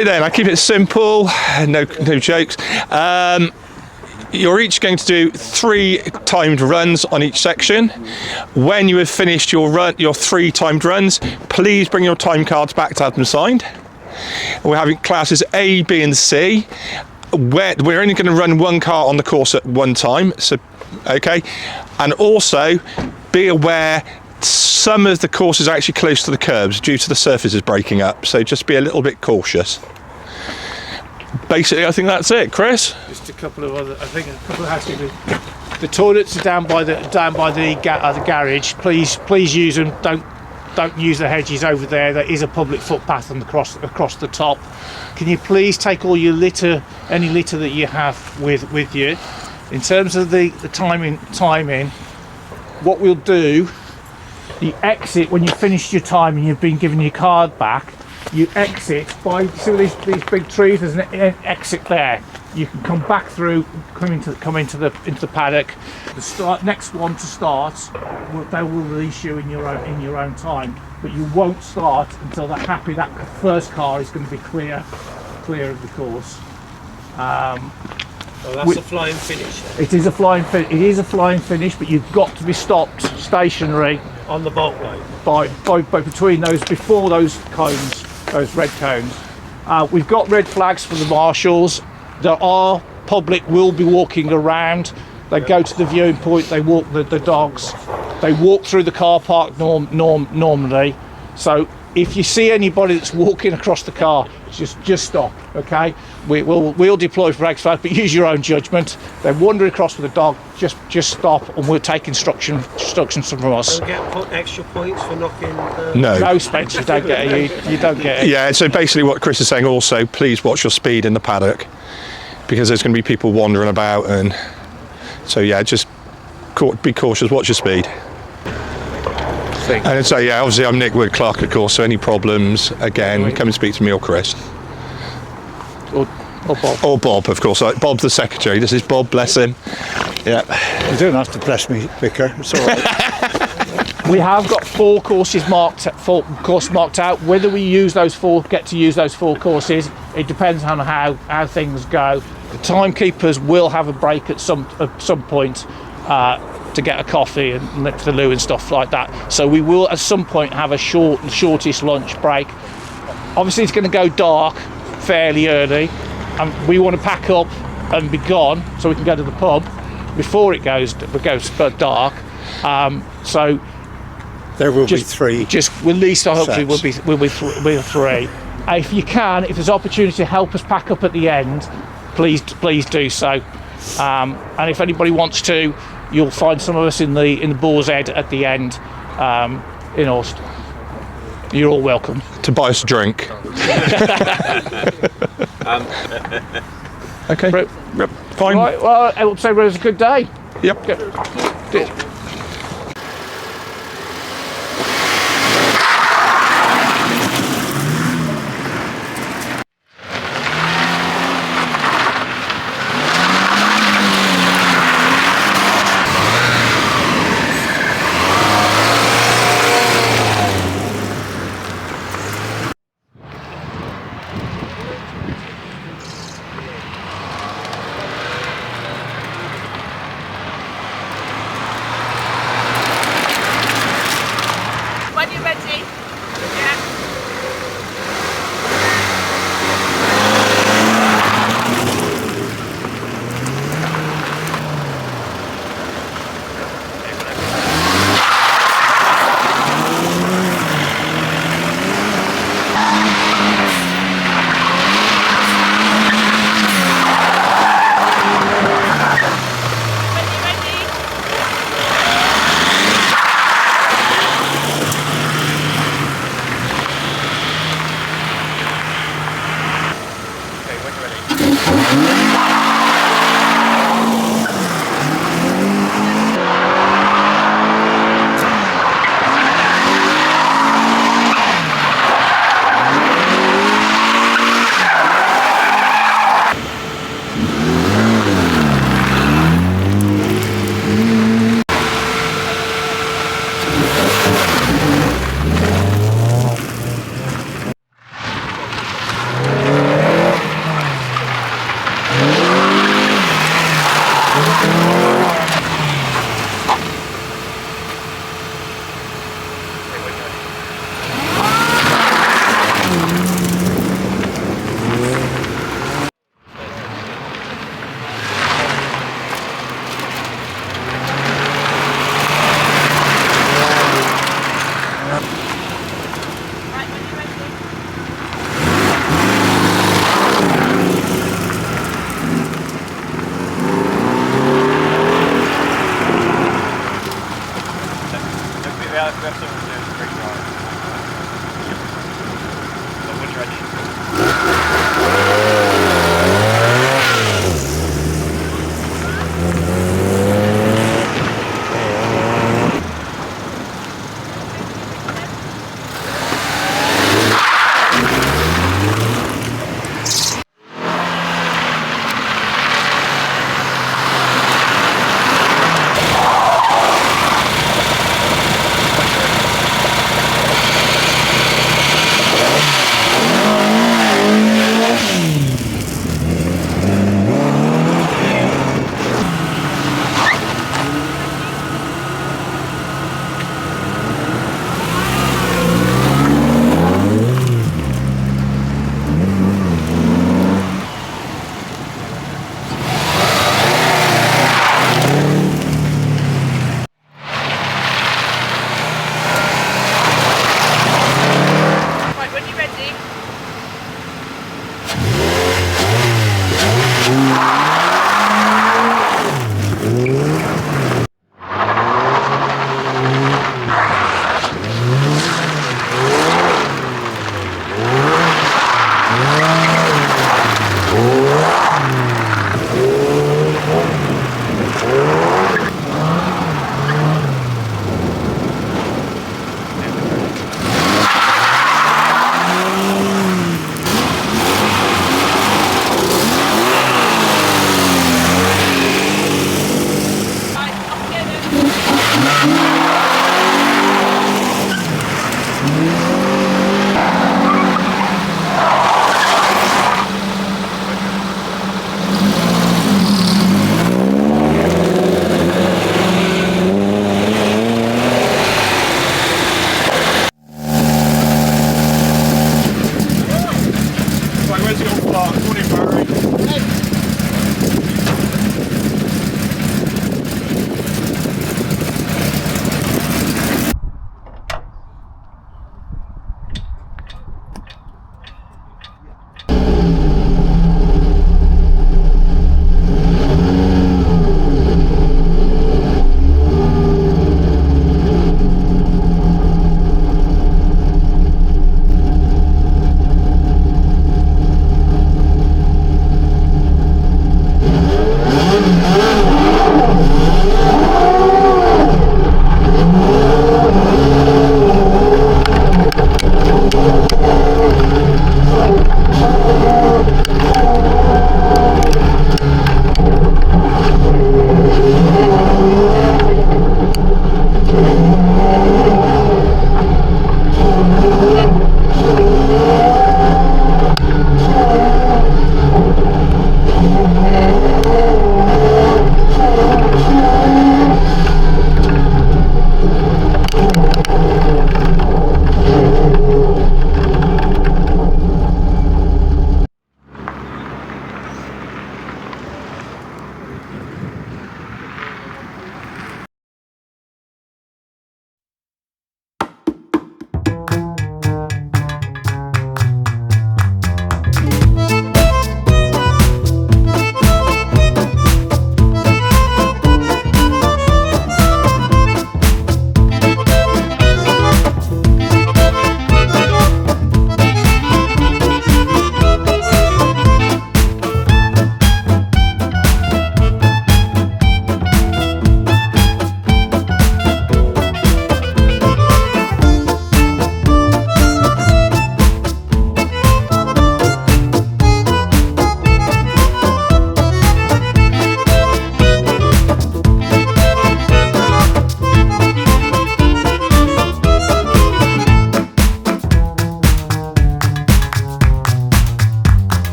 Right then, I keep it simple, no jokes. You're each going to do 3 timed runs on each section. When you have finished your 3 timed runs, please bring your time cards back to have them signed. We're having classes A, B and C. We're only going to run 1 car on the course at one time, so okay. And also be aware some of the course is actually close to the curbs due to the surfaces breaking up, so just be a little bit cautious. Basically, I think that's it, Chris. Just a couple of other. I think a couple of housekeeping. The toilets are down by the garage. Please use them. Don't use the hedges over there. There is a public footpath across the top. Can you please take all your litter, any litter that you have with you? In terms of the timing, what we'll do, you exit when you've finished your time and you've been given your card back. You exit by, see these big trees. There's an exit there. You can come back through, come into the paddock. The next one to start, they will release you in your own time, but you won't start until they're happy that the first car is going to be clear of the course. Well, that's a flying finish then. It is a flying finish, but you've got to be stopped stationary on the boltway by between those, before those cones, those red cones. We've got red flags for the marshals. Public will be walking around. They go to the viewing point. They walk the dogs. They walk through the car park normally. So if you see anybody that's walking across the car, just stop. Okay, we'll deploy for X flag, but use your own judgment. They're wandering across with a dog. Just stop, and we'll take instructions from us. Don't get extra points for knocking. No, Spence, you don't get it. You don't get it. Yeah. So basically, what Chris is saying also, please watch your speed in the paddock, because there's going to be people wandering about, and so yeah, just be cautious. Watch your speed. And so yeah, obviously I'm Nick Wood, clerk of course, so any problems, again, come and speak to me or Chris. Or Bob. Or Bob, of course. Bob the secretary. This is Bob, bless him. Yeah. You don't have to bless me, Vicar. It's all right. We have got 4 courses marked out. Whether we get to use those 4 courses, it depends on how things go. The timekeepers will have a break at some point to get a coffee and nip to the loo and stuff like that. So we will at some point have a shortest lunch break. Obviously it's going to go dark fairly early, and we want to pack up and be gone so we can go to the pub before it goes dark. So there will be 3. Just at least hopefully we'll be 3. If you can, if there's opportunity to help us pack up at the end, please do so. And if anybody wants to, you'll find some of us in the Boar's Head at the end in Aust. You're all welcome. To buy us a drink. Okay. Right. Fine. Right, well, I would say it was a good day. Yep. Good.